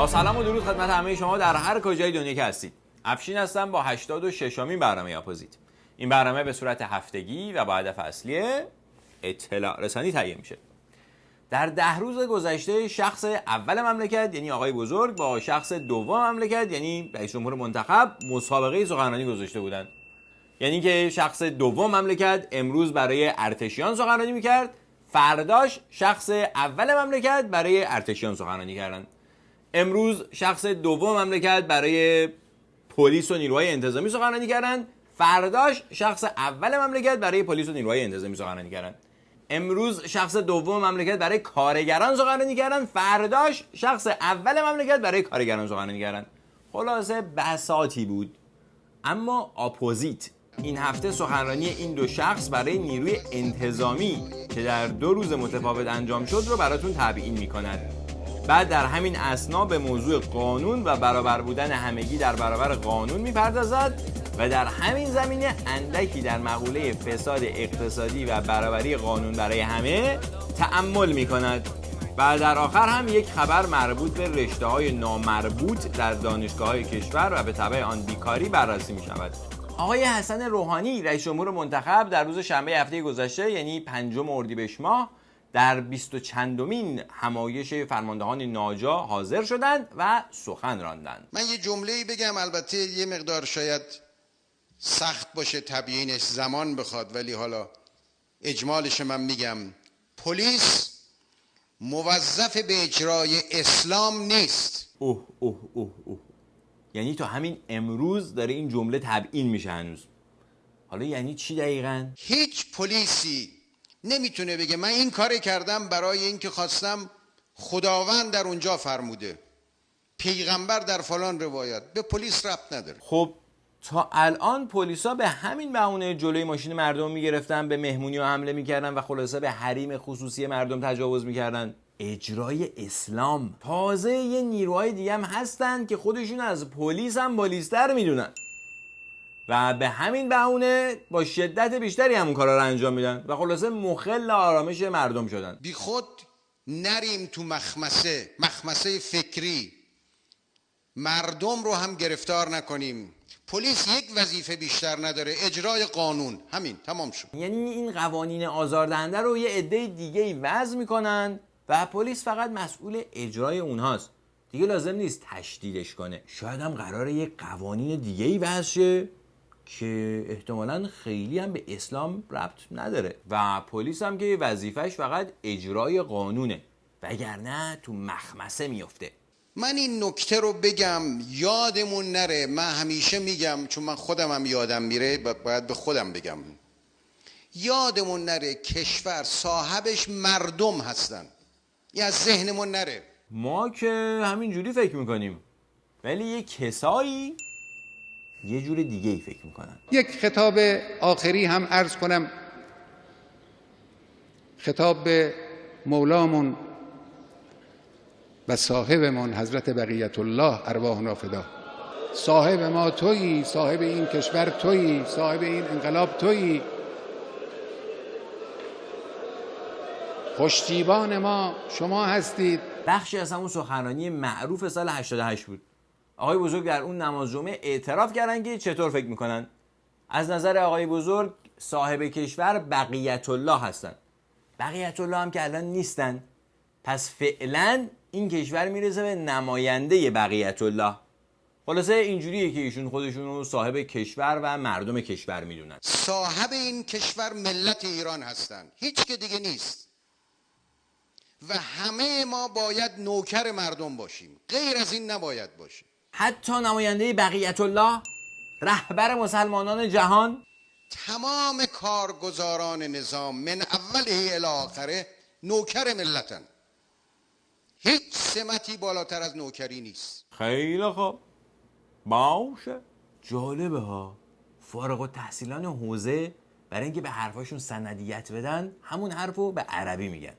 با سلام و درود خدمت همه شما در هر کجای دنیا که هستید. افشین هستم با 86مین برنامه اپوزیت. این برنامه به صورت هفتگی و با هدف اصلی اطلاع رسانی تهیه میشه. در 10 روز گذشته شخص اول مملکت یعنی آقای بزرگ با شخص دوم مملکت یعنی رئیس جمهور منتخب مسابقه سخنرانی گذاشته بودند. یعنی که شخص دوم مملکت امروز برای ارتشیان سخنرانی میکرد، فرداش شخص اول مملکت برای ارتشیان سخنرانی کردند. امروز شخص دوم مملکت برای پلیس و نیروهای انتظامی سخنرانی کردند، فرداش شخص اول مملکت برای پلیس و نیروهای انتظامی سخنرانی کردند. امروز شخص دوم مملکت برای کارگران سخنرانی کردند، فرداش شخص اول مملکت برای کارگران سخنرانی کردند. خلاصه بساطی بود. اما اپوزیت این هفته سخنرانی این دو شخص برای نیروی انتظامی که در 2 روز متفاوت انجام شد رو براتون تبیین می‌کند. بعد در همین اثنا به موضوع قانون و برابر بودن همگی در برابر قانون میپردازد و در همین زمینه اندکی در مقوله فساد اقتصادی و برابری قانون برای همه تأمل میکند. و در آخر هم یک خبر مربوط به رشته‌های نامربوط در دانشگاه‌های کشور و به تبع آن بیکاری بررسی میشود. آقای حسن روحانی رئیس جمهور منتخب در روز شنبه هفته گذشته یعنی 5 اردیبهشت ماه در 20 و چندمین همایش فرماندهان ناجا حاضر شدند و سخن راندند. من یه جمله‌ای بگم، البته یه مقدار شاید سخت باشه تبیینش، زمان بخواد، ولی حالا اجمالش من میگم. پلیس موظف به اجرای اسلام نیست. اوه اوه اوه اوه. یعنی تا همین امروز داره این جمله تبیین میشه هنوز. حالا یعنی چی دقیقاً؟ هیچ پلیسی نمیتونه بگه من این کار کردم برای اینکه خواستم خداوند در اونجا فرموده، پیغمبر در فلان روایت. به پلیس ربط نداره. خب تا الان پلیسا به همین بهونه جلوی ماشین مردم میگرفتن، به مهمونی‌ها حمله میکردن و خلاصه به حریم خصوصی مردم تجاوز میکردن. اجرای اسلام. تازه یه نیروهای دیگه هم هستن که خودشون از پلیس هم بالیستر میدونن و به همین بهونه با شدت بیشتری همون کارا رو انجام میدن و خلاصه مخل آرامش مردم شدن. بی خود نریم تو مخمسه فکری، مردم رو هم گرفتار نکنیم. پلیس یک وظیفه بیشتر نداره، اجرای قانون. همین، تمام شد. یعنی این قوانین آزاردهنده رو یه عده دیگه وضع میکنن و پلیس فقط مسئول اجرای اونهاست. دیگه لازم نیست تشدیدش کنه. شاید هم قراره یه قوانین دیگه‌ای وضع شه که احتمالاً خیلی هم به اسلام ربط نداره و پلیس هم که وظیفش فقط اجرای قانونه، وگرنه تو مخمسه میفته. من این نکته رو بگم یادمون نره. من همیشه میگم، چون من خودم هم یادم میره، باید به خودم بگم یادمون نره کشور صاحبش مردم هستن. این از ذهنمون نره. ما که همینجوری فکر میکنیم ولی یه کسایی یه جور دیگه ای فکر میکنن. یک خطاب آخری هم عرض کنم، خطاب به مولامون و صاحبمون حضرت بقیت الله ارواحنا فدا. صاحب ما تویی، صاحب این کشور تویی، صاحب این انقلاب تویی، پشتیبان ما شما هستید. بخشی از همون سخنرانی معروف سال 88 بود. آقای بزرگ در اون نماز جمعه اعتراف کردن که چطور فکر میکنن. از نظر آقای بزرگ صاحب کشور بقیت الله هستن. بقیت الله هم که الان نیستن، پس فعلا این کشور میرسه به نماینده بقیت الله. خلاصه اینجوریه که ایشون خودشون رو صاحب کشور و مردم کشور میدونن. صاحب این کشور ملت ایران هستن، هیچ که دیگه نیست و همه ما باید نوکر مردم باشیم، غیر از این نباید باشیم. حتی نماینده بقیت الله، رهبر مسلمانان جهان، تمام کارگزاران نظام من اوله الی آخره نوکر ملتن. هیچ سمتی بالاتر از نوکری نیست. خیلی خوب، باشه. جالبه ها، فارغ التحصیلان حوزه برای اینکه به حرفاشون سندیت بدن همون حرفو به عربی میگن،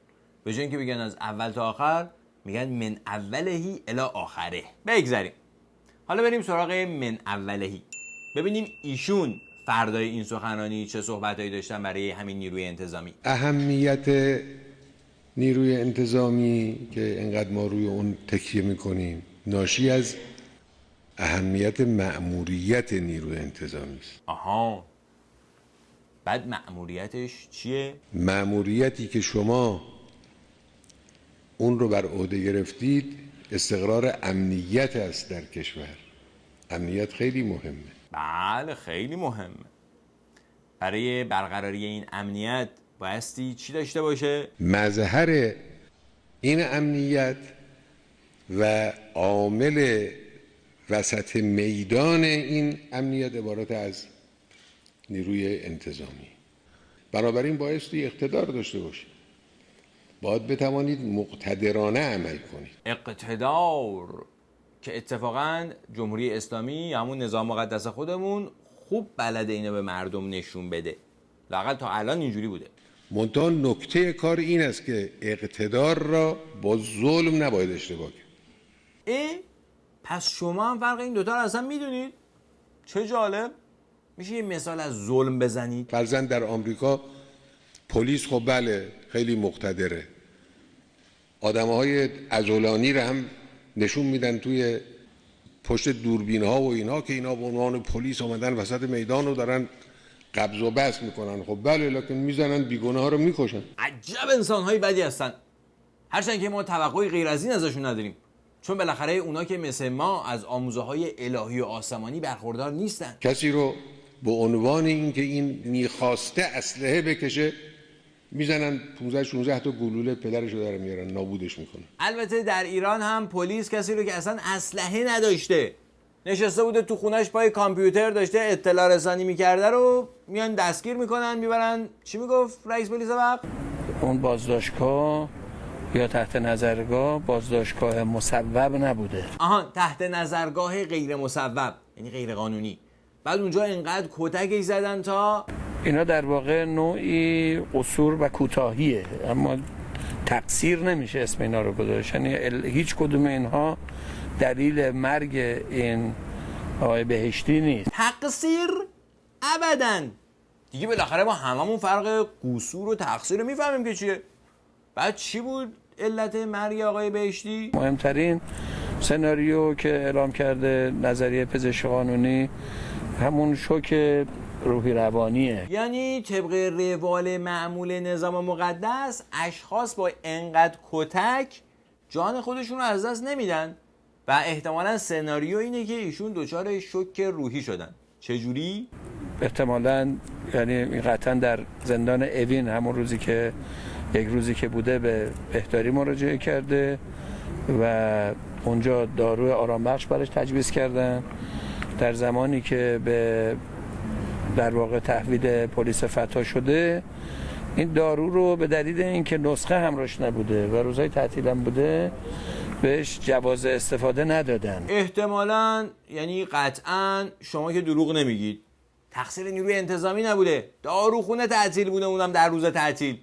به جای اینکه بگن از اول تا آخر میگن من اولهی الی آخره. بگذاریم حالا بریم سراغ من اولهی، ببینیم ایشون فردای این سخنرانی چه صحبتایی داشتن برای همین نیروی انتظامی. اهمیت نیروی انتظامی که انقدر ما روی اون تکیه میکنیم ناشی از اهمیت مأموریت نیروی انتظامی است. آها، بعد مأموریتش چیه؟ مأموریتی که شما اون رو بر عهده گرفتید استقرار امنیت است در کشور. امنیت خیلی مهمه. بله خیلی مهمه. برای برقراری این امنیت بایستی چی داشته باشه؟ مظهر این امنیت و عامل وسط میدان این امنیت عبارت از نیروی انتظامی. بنابراین بایستی اقتدار داشته باشید. باید بتوانید مقتدرانه عمل کنید. اقتدار که اتفاقا جمهوری اسلامی همون نظام مقدس خودمون خوب بلده اینو به مردم نشون بده. لااقل تا الان اینجوری بوده. منتها نکته کار این است که اقتدار را با ظلم نباید اشتباه کرد. پس شما هم فرق این دوتا رو اصلا میدونید؟ چه جالب. میشه یه مثال از ظلم بزنید؟ فرضاً در آمریکا پلیس خب بله خیلی مقتدره، آدم‌های عضلانی رو هم نشون میدن توی پشت دوربین ها و اینها که اینا به عنوان پلیس اومدن وسط میدان رو دارن قبض و بسط میکنن. خب بله، لکن میزنن بیگناه ها رو میکشن. عجب انسان‌های بدی هستن. هرچند که ما توقعی غیر از این ازشون نداریم، چون بالاخره اونا که مثل ما از آموزه‌های الهی و آسمانی برخوردار نیستن. کسی رو به عنوان اینکه این میخواسته اسلحه بکشه میزنن 15-16 تا گلوله پدرشو در میارن، نابودش میکنن. البته در ایران هم پلیس کسی رو که اصلا اسلحه نداشته، نشسته بوده تو خونش پای کامپیوتر داشته اطلاع رسانی میکرده رو میان دستگیر میکنن میبرن. چی میگفت رئیس پلیس وقت؟ اون بازداشتگاه یا تحت نظرگاه بازداشتگاه مصوب نبوده. تحت نظرگاه غیر مصوب، یعنی غیر قانونی. بعد اونجا اینقدر کتکش زدن تا اینا در واقع نوعی قصور و کوتاهیه، اما تقصیر نمیشه اسم اینا رو گذاشت. یعنی هیچ کدوم اینها دلیل مرگ این آقای بهشتی نیست. تقصیر؟ ابداً. دیگه بالاخره ما هممون فرق قصور و تقصیر رو میفهمیم که چیه. بعد چی بود علت مرگ آقای بهشتی؟ مهمترین سناریو که اعلام کرده نظریه پزشک قانونی همون شوک روحی روانیه. یعنی طبق روال معمول نظام مقدس اشخاص با انقدر کتک جان خودشون رو از دست نمیدن و احتمالاً سناریو اینه که ایشون دچار شوک روحی شدن. چجوری؟ احتمالاً یعنی قطعا در زندان اوین همون روزی که یک روزی که بوده به بهداری مراجعه کرده و اونجا داروی آرام بخش براش تجویز کردن. در زمانی که به در واقع تحویل پلیس فتا شده این دارو رو به دلیل اینکه نسخه همراهش نبوده و روزهای تعطیل هم بوده بهش جواز استفاده ندادن. احتمالاً، یعنی قطعاً شما که دروغ نمیگید، تقصیر نیروی انتظامی نبوده. داروخونه تعطیل بوده، اونم در روز تعطیل،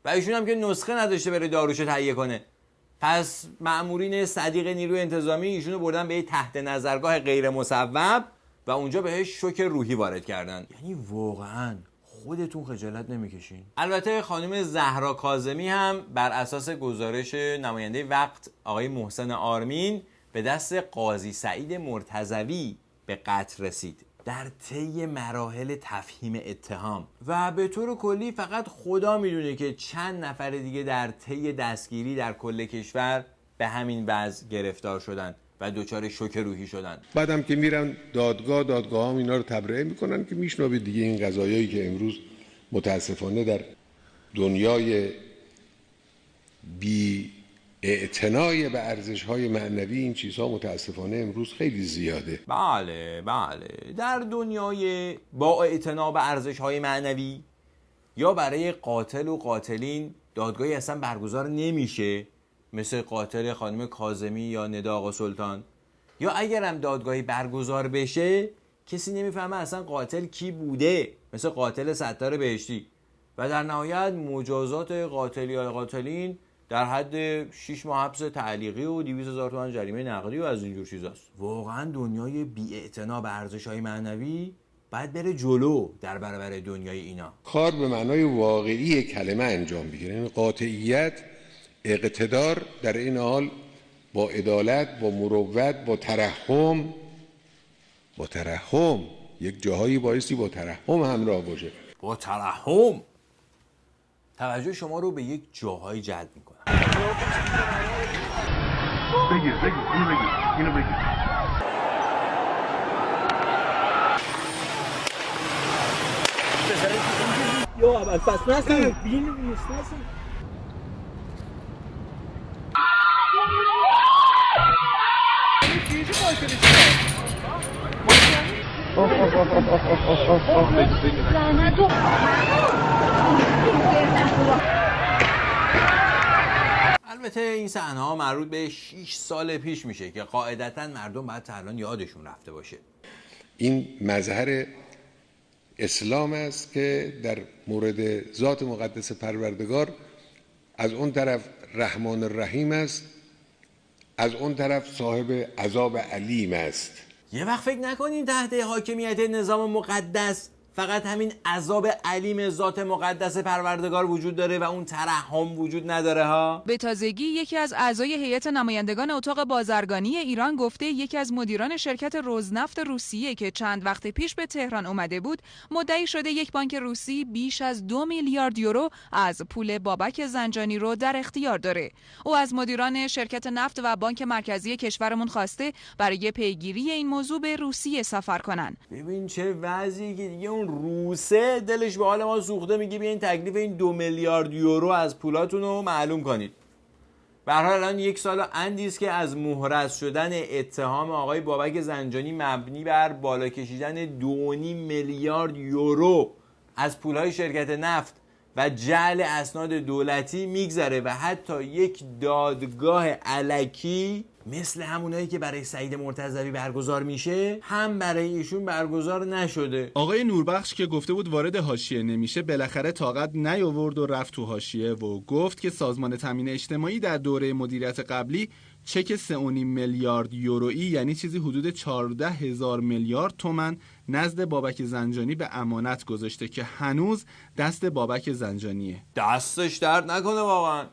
و ایشون هم که نسخه نداشته بره داروشو تهیه کنه. پس مأمورین صدیق نیروی انتظامی ایشونو بردن به تحت نظرگاه غیر مصوب و اونجا بهش شوک روحی وارد کردن. یعنی واقعاً خودتون خجالت نمیکشین؟ البته خانم زهرا کاظمی هم بر اساس گزارش نماینده وقت آقای محسن آرمین به دست قاضی سعید مرتضوی به قتل رسید در طی مراحل تفهیم اتهام، و به طور کلی فقط خدا میدونه که چند نفر دیگه در طی دستگیری در کل کشور به همین وضع گرفتار شدن و دچار شوک روحی شدن. بعدم که میرن دادگاه هم اینا رو تبرئه میکنن که میشنوید دیگه. این قضایایی که امروز متاسفانه در دنیای بی اعتنای به ارزش‌های معنوی این چیزها متاسفانه امروز خیلی زیاده. بله در دنیای با اعتنا به ارزش‌های معنوی یا برای قاتل و قاتلین دادگاهی اصلا برگزار نمیشه، مثل قاتل خانم کاظمی یا ندا آقا سلطان، یا اگرم دادگاهی برگزار بشه کسی نمیفهمه اصلا قاتل کی بوده، مثل قاتل ستار بهشتی، و در نهایت مجازات قاتل یا قاتلین در حد 6 ماه حبس تعلیقی و 200,000 تومان جریمه نقدی و از اینجور چیزاست. واقعا دنیای بی‌اعتنا به ارزش‌های معنوی باید بره جلو در برابر دنیای اینا. کار به معنای واقعی کلمه انجام بگیره، یعنی قاطعیت، اقتدار، در این حال با عدالت، با مروت، با ترحم یک جاهایی بایستی با ترحم همراه باشه. با ترحم توجه شما رو به یک جاهایی جلب میکنم. بگیر اینو بگیر. یا اول فصل نستن بین نیست. البته این صحنه‌ها مربوط به 6 سال پیش میشه که قاعدتاً مردم باید تا الان یادشون رفته باشه. این مظهر اسلام است که در مورد ذات مقدس پروردگار از اون طرف رحمان الرحیم است، از اون طرف صاحب عذاب علیم است. یه وقت فکر نکنین تحت حاکمیت نظام مقدس فقط همین عذاب علیم ذات مقدس پروردگار وجود داره و اون ترحم وجود نداره ها. به تازگی یکی از اعضای هیئت نمایندگان اتاق بازرگانی ایران گفته یکی از مدیران شرکت روزنفت روسیه که چند وقت پیش به تهران اومده بود مدعی شده یک بانک روسی بیش از 2 میلیارد یورو از پول بابک زنجانی رو در اختیار داره. او از مدیران شرکت نفت و بانک مرکزی کشورمون خواسته برای پیگیری این موضوع به روسیه سفر کنن. ببین چه وضعی که دیگه اون روسه دلش به حال ما سوخته، میگه بیاین تکلیف این 2 میلیارد یورو از پولاتون رو معلوم کنید. به هر حال الان 1 سال اندی است که از محرز شدن اتهام آقای بابک زنجانی مبنی بر بالا کشیدن 2.5 میلیارد یورو از پولهای شرکت نفت و جعل اسناد دولتی میگذره و حتی یک دادگاه الکی مثل همونایی که برای سعید مرتضوی برگزار میشه هم برای ایشون برگزار نشده. آقای نوربخش که گفته بود وارد حاشیه نمیشه بالاخره طاقت نیاورد و رفت تو حاشیه و گفت که سازمان تامین اجتماعی در دوره مدیریت قبلی چک 3.5 میلیارد یورویی یعنی چیزی حدود 14,000 میلیارد تومان نزد بابک زنجانی به امانت گذاشته که هنوز دست بابک زنجانیه. دستش درد نکنه واقعا.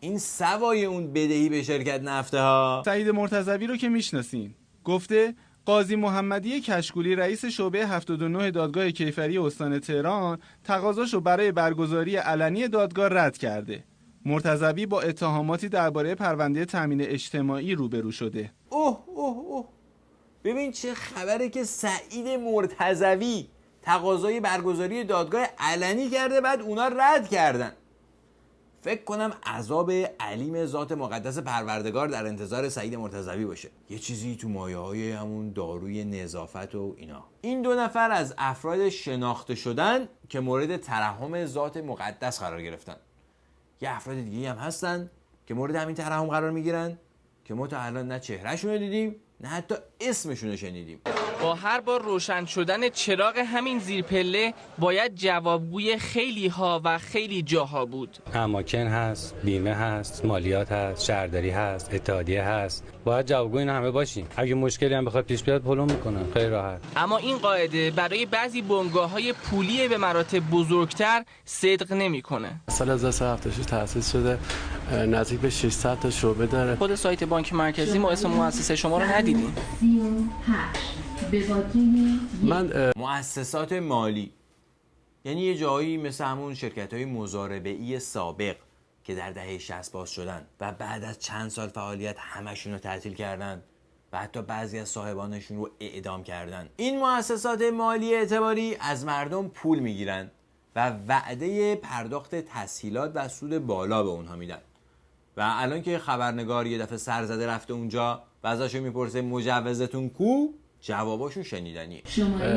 این سوای اون بدهی به شرکت نفته ها. سعید مرتضوی رو که میشناسین، گفته قاضی محمدی کشکولی رئیس شعبه 79 دادگاه کیفری استان تهران تقاضاشو برای برگزاری علنی دادگاه رد کرده. مرتضوی با اتهاماتی درباره پرونده تامین اجتماعی روبرو شده. اوه ببین چه خبره که سعید مرتضوی تقاضای برگزاری دادگاه علنی کرده بعد اونا رد کردن. فکر کنم عذاب علیم ذات مقدس پروردگار در انتظار سعید مرتضوی باشه. یه چیزی تو مایه‌های همون داروی نظافت و اینا. این 2 نفر از افراد شناخته شدن که مورد ترحم ذات مقدس قرار گرفتن. یه افراد دیگه هم هستن که مورد همین ترحم قرار میگیرن که ما تا الان نه چهرهشون رو دیدیم نه حتی اسمشون رو شنیدیم. با هر بار روشن شدن چراغ همین زیرپله باید جوابگوی خیلی ها و خیلی جاها بود. اماکن هست، بیمه هست، مالیات هست، شهرداری هست، اتحادیه هست. باید جوابگوی اینا همه باشیم. اگه مشکلی هم بخواد پیش بیاد پلو میکنن خیلی راحت. اما این قاعده برای بعضی بنگاه‌های پولی به مراتب بزرگتر صدق نمیکنه. سال 1376 تأسیس شده، نزدیک به 600 تا شعبه داره. خود سایت بانک مرکزی ما اسم مؤسسه شما رو ندیدیم. مؤسسات مالی یعنی یه جایی مثل همون شرکت‌های مضاربه‌ای سابق که در دهه 60 باز شدن و بعد از چند سال فعالیت همشون رو تعطیل کردن و حتی بعضی از صاحبانشون رو اعدام کردن. این مؤسسات مالی اعتباری از مردم پول میگیرن و وعده پرداخت تسهیلات و سود بالا به اونها میدن. و الان که خبرنگار یه دفعه سر زده رفته اونجا و ازشون میپرسه مجوزتون کو؟ جواباشون شنیدنیه.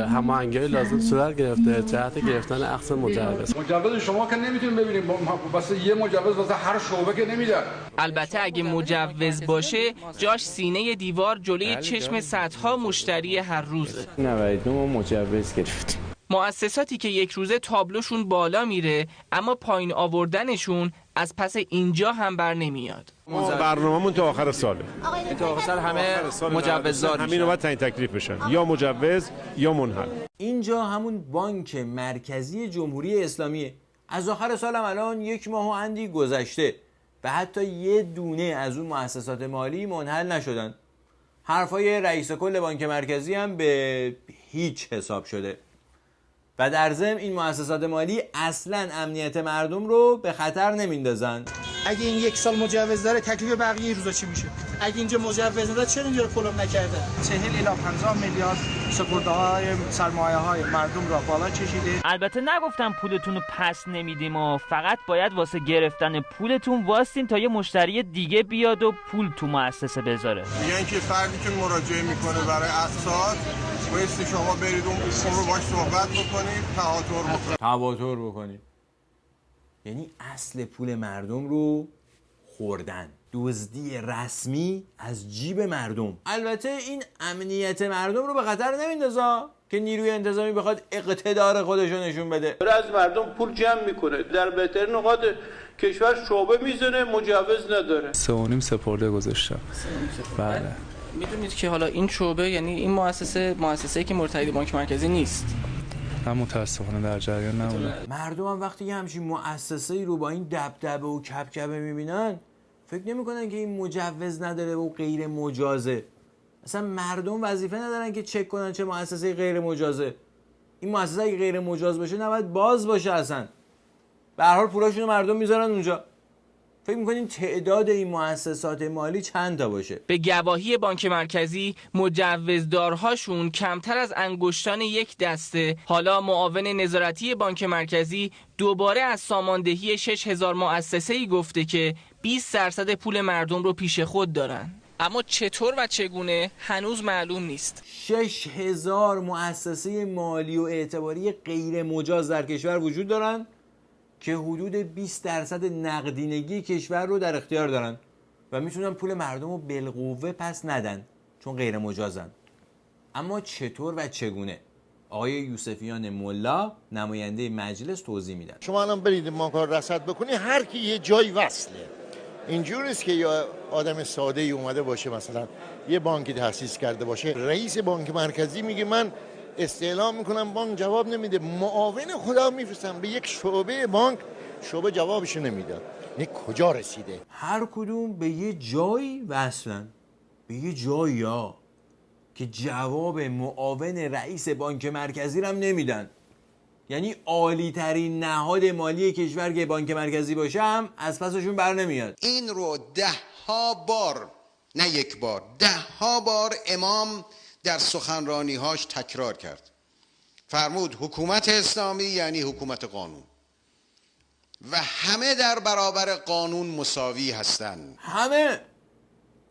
هماهنگی لازم صورت گرفته جهت گرفتن اخذ مجوز. مجوز شما که نمیتونید ببینید، واسه یه مجوز واسه هر شعبه که نمیدن. البته اگه مجوز باشه جاش سینه دیوار جلوی چشم صدها مشتری هر روزه. 92 ما مجوز گرفتیم. مؤسساتی که یک روزه تابلوشون بالا میره اما پایین آوردنشون از پس اینجا هم بر نمیاد. برنامه‌مون تا آخر ساله. تا آخر سال همه مجوزدار میشن. همین رو باید تعیین تکلیف بشن، یا مجوز یا منحل. اینجا همون بانک مرکزی جمهوری اسلامیه. از آخر سال هم الان 1 ماه و اندی گذشته و حتی یه دونه از اون مؤسسات مالی منحل نشدن. حرفای رئیس کل بانک مرکزی هم به هیچ حساب شده و در ضمن این مؤسسات مالی اصلا امنیت مردم رو به خطر نمیندازن. اگه این 1 سال مجوز داره تکلیف بقیه روزا چی میشه؟ اگه اینجا مجوز نداره چرا اینجا رو فلوم نکرده؟ 40 الی 50 میلیارد سپرده‌های سرمایه‌های مردم را بالا کشیده. البته نگفتم پولتون رو پس نمیدیم و فقط باید واسه گرفتن پولتون واسین تا یه مشتری دیگه بیاد و پول تو مؤسسه بذاره. میگن که فردی که مراجعه میکنه برای اقساط بایستی شما برید اون رو باش صحبت بکنید، تواتر بکنید. یعنی اصل پول مردم رو خوردن، دزدی رسمی از جیب مردم. البته این امنیت مردم رو به خطر نمیندازه که نیروی انتظامی بخواد اقتدار خودش رو نشون بده. از مردم پول جمع میکنه، در بهترین نقاط کشور شعبه میزنه، مجوز نداره. 3.5 سپرده گذاشتم. بله. میدونید که حالا این شعبه یعنی این مؤسسه‌ای که مرتبط بانک مرکزی نیست. من متاسفانه در جریان نبودم. مردم هم وقتی یه همچین مؤسسه‌ای رو با این دبدبه و کبکبه میبینن فکر نمی‌کنن که این مجوز نداره و غیر مجازه. اصلا مردم وظیفه ندارن که چک کنن چه مؤسسه غیر مجازه. این مؤسسه اگه غیر مجاز باشه نباید باز باشه اصلا. به هر حال پولاشونو مردم میذارن اونجا. فکر می‌کنین تعداد این مؤسسات مالی چند تا باشه؟ به گواهی بانک مرکزی مجوزدارهاشون کمتر از انگشتان یک دسته. حالا معاون نظارتی بانک مرکزی دوباره از ساماندهی 6000 مؤسسه‌ای گفته که 20% پول مردم رو پیش خود دارن. اما چطور و چگونه هنوز معلوم نیست. 6000 مؤسسه مالی و اعتباری غیر مجاز در کشور وجود دارن که حدود 20% نقدینگی کشور رو در اختیار دارن و میتونن پول مردم رو بالقوه پس ندن چون غیر مجازن. اما چطور و چگونه؟ آقای یوسفیان ملا نماینده مجلس توضیح میدن. شما الان برید ماکار رصد بکنی، هر کی یه جای وصله. اینجوری است که یا آدم ساده ای اومده باشه مثلا یه بانکی تأسیس کرده باشه، رئیس بانک مرکزی میگه من استعلام میکنم، بانک جواب نمیده، معاون خودم میفرستم به یک شعبه بانک، شعبه جوابش نمیده. این کجا رسیده؟ هر کدوم به یه جایی وصلن، به یه جایی ها که جواب معاون رئیس بانک مرکزی رو هم نمیدن. یعنی عالی ترین نهاد مالی کشور که بانک مرکزی باشه هم از پسشون بر نمیاد. این رو 10 بار، نه یک بار، 10 بار امام در سخنرانی‌هاش تکرار کرد. فرمود حکومت اسلامی یعنی حکومت قانون و همه در برابر قانون مساوی هستند. همه،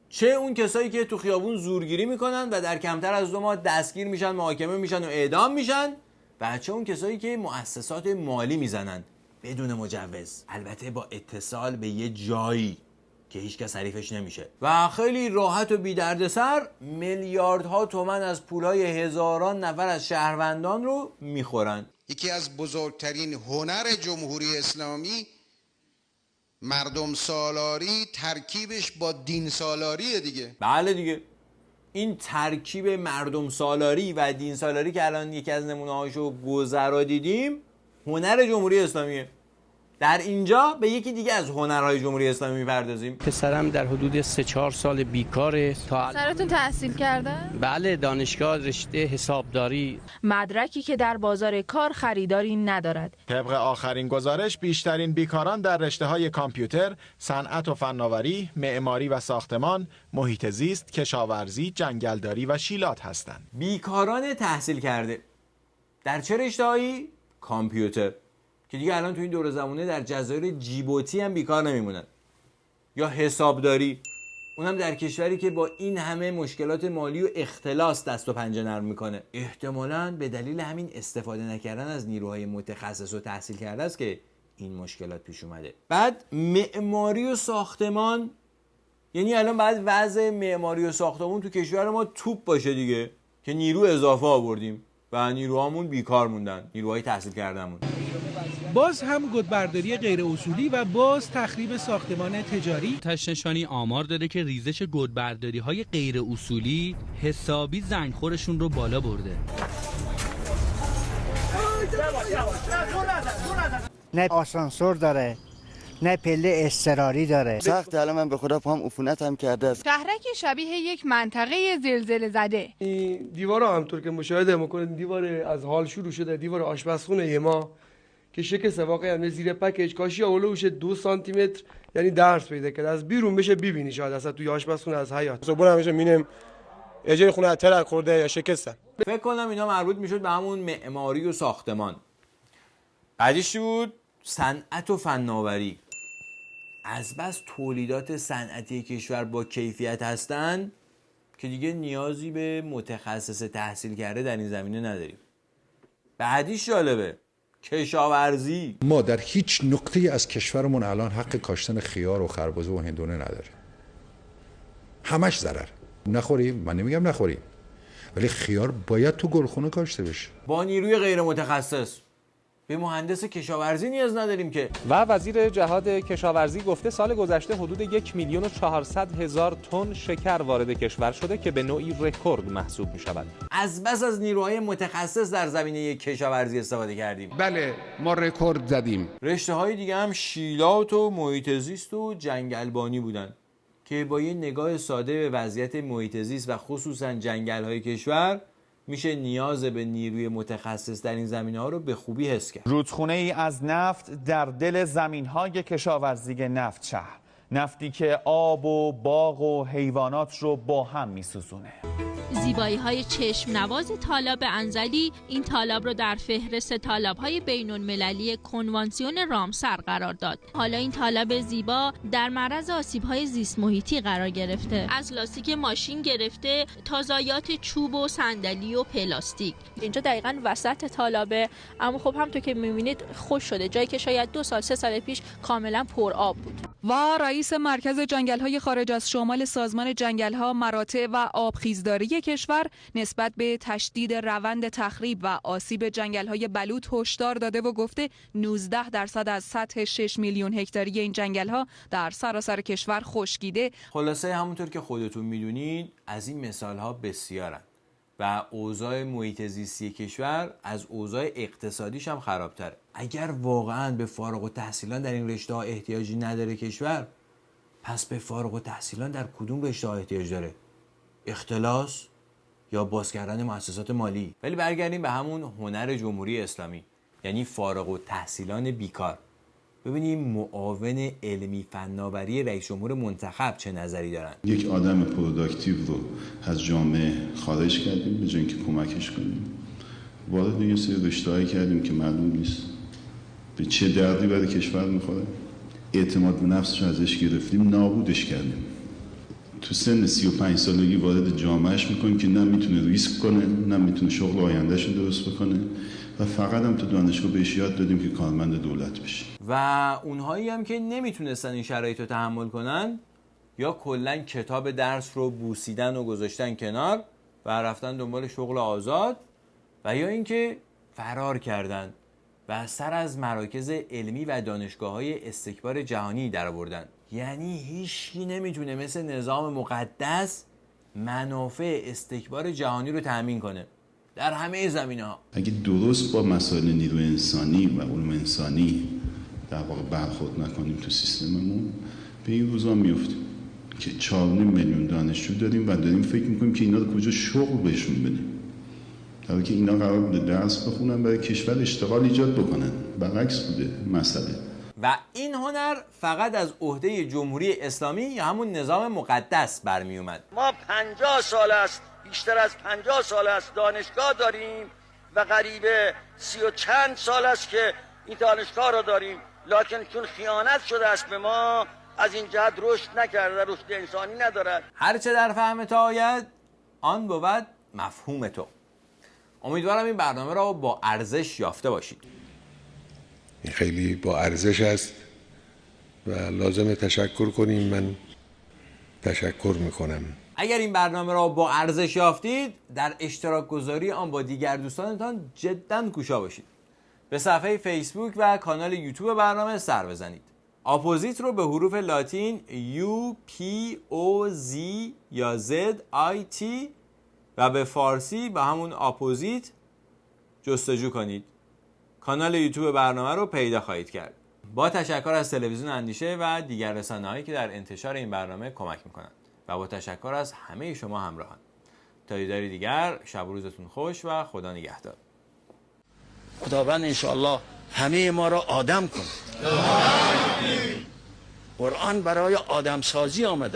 چه اون کسایی که تو خیابون زورگیری میکنن و در کمتر از 2 ماه دستگیر میشن، محاکمه میشن و اعدام میشن، و چه اون کسایی که مؤسسات مالی میزنن بدون مجوز، البته با اتصال به یه جایی که هیچ کس حریفش نمیشه و خیلی راحت و بی دردسر میلیاردها تومان از پولهای هزاران نفر از شهروندان رو میخورن. یکی از بزرگترین هنر جمهوری اسلامی مردم سالاری ترکیبش با دین سالاریه دیگه. بله دیگه، این ترکیب مردم سالاری و دین سالاری که الان یکی از نمونه‌هاشو گذرا دیدیم هنر جمهوری اسلامیه. در اینجا به یکی دیگه از هنرهای جمهوری اسلامی میپردازیم. پسرم در حدود 3-4 سال بیکاره. پسرتون تحصیل کرده؟ بله، دانشگاه رشته حسابداری. مدرکی که در بازار کار خریداری ندارد. طبق آخرین گزارش بیشترین بیکاران در رشته‌های کامپیوتر، صنعت و فناوری، معماری و ساختمان، محیط زیست، کشاورزی، جنگلداری و شیلات هستند. بیکاران تحصیل کرده در چه رشته‌هایی؟ کامپیوتر، که دیگه الان تو این دور زمانه در جزایر جیبوتی هم بیکار نمیمونن. یا حسابداری، اونم در کشوری که با این همه مشکلات مالی و اختلاس دست و پنجه نرم میکنه. احتمالاً به دلیل همین استفاده نکردن از نیروهای متخصص و تحصیل کرده است که این مشکلات پیش اومده. بعد معماری و ساختمان، یعنی الان بعد وضع معماری و ساختمان تو کشور ما توپ باشه دیگه که نیرو اضافه آوردیم و نیروهامون بیکار موندن، نیروهای تحصیل کردهمون. باز هم گودبرداری غیر اصولی و باز تخریب ساختمان تجاری. تشنشانی آمار داده که ریزش گودبرداری‌های غیر اصولی حسابی زنگخورشون رو بالا برده. نه آسانسور داره، نه پله اضطراری داره. سخت الان من به خدا پام عفونت هم کرده است. شهرک شبیه یک منطقه زلزله زده. این دیوارا همونطور که مشاهده میکنید دیوار از حال شروع شده، دیوار آشپزخونه ما که شکست واقعا زیر پکیج کاشی اولوش 2 سانتی متر، یعنی درس پیدا کرد. از بیرون بشه ببینی شاید اصلا توی آشپزخونه از حیاط. صبح همیشه می‌بینیم اجاره خونه ترک خورده یا شکستن. فکر کنم اینا مربوط میشد به همون معماری و ساختمان. بعدیش بود صنعت و فناوری. از بس تولیدات صنعتی کشور با کیفیت هستن که دیگه نیازی به متخصص تحصیل کرده در این زمینه نداریم. بعدیش جالبه، کشاورزی. ما در هیچ نقطه‌ای از کشورمون الان حق کاشتن خیار و خربزه و هندونه نداریم. همش ضرر. نخوریم، من نمیگم نخوریم، ولی خیار باید تو گلخونه کاشته بشه. با نیروی غیر متخصص به مهندس کشاورزی نیاز نداریم که. و وزیر جهاد کشاورزی گفته سال گذشته حدود 1,400,000 تن شکر وارد کشور شده که به نوعی رکورد محسوب می شود. از بس از نیروهای متخصص در زمینه کشاورزی استفاده کردیم. بله ما رکورد زدیم. رشته های دیگه هم شیلات و محیط زیست و جنگلبانی بودن که با یه نگاه ساده به وضعیت محیط زیست و خصوصا جنگل‌های کشور میشه نیاز به نیروی متخصص در این زمینه‌ها رو به خوبی حس کرد. رودخونه‌ای از نفت در دل زمین‌های کشاورزی نفت شهر، نفتی که آب و باغ و حیوانات رو با هم میسوزونه. زیبایی‌های چشم نواز تالاب انزلی این تالاب رو در فهرست تالاب‌های بین‌المللی کنوانسیون رامسر قرار داد. حالا این تالاب زیبا در معرض آسیب‌های زیست محیطی قرار گرفته. از لاستیک ماشین گرفته تا ضایعات چوب و صندلی و پلاستیک. اینجا دقیقاً وسط تالابه، اما خب همونطور که می‌بینید خوش شده، جایی که شاید 2 سال 3 سال پیش کاملاً پر آب بود. و رئیس مرکز جنگل‌های خارج از شمال سازمان جنگل‌ها، مراتع و آبخیزداری کشور نسبت به تشدید روند تخریب و آسیب جنگل‌های بلوط هشدار داده و گفته 19% از سطح 6 میلیون هکتاری این جنگل‌ها در سراسر کشور خشکیده. خلاصه همونطور که خودتون میدونید از این مثال‌ها بسیارن و اوضاع محیط زیستی کشور از اوضاع اقتصادیش هم خرابتره. اگر واقعاً به فارغ التحصیلان در این رشته‌ها احتیاجی نداره کشور، پس به فارغ التحصیلان در کدوم رشته‌ها احتیاج داره؟ اختلاس یا باز کردن مؤسسات مالی؟ ولی برگردیم به همون هنر جمهوری اسلامی، یعنی فارغ التحصیلان بیکار. ببینیم معاون علمی فناوری رئیس جمهور منتخب چه نظری دارن. یک آدم پروداکتیو رو از جامعه خارج کردیم به جای اینکه کمکش کنیم. وارد یه سری رشته‌هایی کردیم که معلوم نیست به چه دردی برای کشور میخوره. اعتماد به نفسش ازش گرفتیم، نابودش کردیم. تو سن 35 سالگی وارد جامعهش میکنیم که نه میتونه ریسک کنه، نه میتونه شغل آیندهش رو درست بکنه و فقط هم تو دانشگاه بهش یاد دادیم که کارمند دولت بشه. و اونهایی هم که نمیتونستن این شرایط رو تحمل کنن یا کلا کتاب درس رو بوسیدن و گذاشتن کنار و رفتن دنبال شغل آزاد، و یا اینکه فرار کردن و سر از مراکز علمی و دانشگاه‌های استکبار جهانی درآوردن. یعنی هیچکی نمیتونه مثل نظام مقدس منافع استکبار جهانی رو تامین کنه در همه زمینه‌ها. اگه درست با مسائل نیروی انسانی و علوم انسانی در واقع برخورد نکنیم تو سیستممون، به این روزا میافتیم که 4.5 میلیون دانشجو داریم و داریم فکر میکنیم که اینا رو کجا شغل بهشون بدیم، در حالی که اینا قرار بوده درس بخونن برای کشور اشتغال ایجاد بکنن. برعکس بوده مسئله. و این هنر فقط از عهده جمهوری اسلامی یا همون نظام مقدس برمی اومد. ما 50 سال است، بیشتر از 50 سال است دانشگاه داریم و قریب 30 و چند سال است که این دانشگاه رو داریم، لکن چون خیانت شده است به ما از این جهت رشد نکرده، رشد انسانی ندارد. هرچه در فهم تو آید آن بود مفهوم تو. امیدوارم این برنامه را با ارزش یافته باشید. این خیلی با ارزش است و لازم تشکر کنیم. من تشکر میکنم. اگر این برنامه را با ارزش یافتید، در اشتراک گذاری آن با دیگر دوستانتان جداً کوشا باشید. به صفحه فیسبوک و کانال یوتیوب برنامه سر بزنید. اپوزیت رو به حروف لاتین UPOZ یا ZIT و به فارسی به همون اپوزیت جستجو کنید. کانال یوتیوب برنامه رو پیدا خواهید کرد. با تشکر از تلویزیون اندیشه و دیگر رسانه‌هایی که در انتشار این برنامه کمک میکنند و با تشکر از همه شما همراهان. تا دیداری دیگر، شب و روزتون خوش و خدا نگهدار. خداوند انشاءالله همه ما را آدم کن. قرآن برای آدم سازی آمده.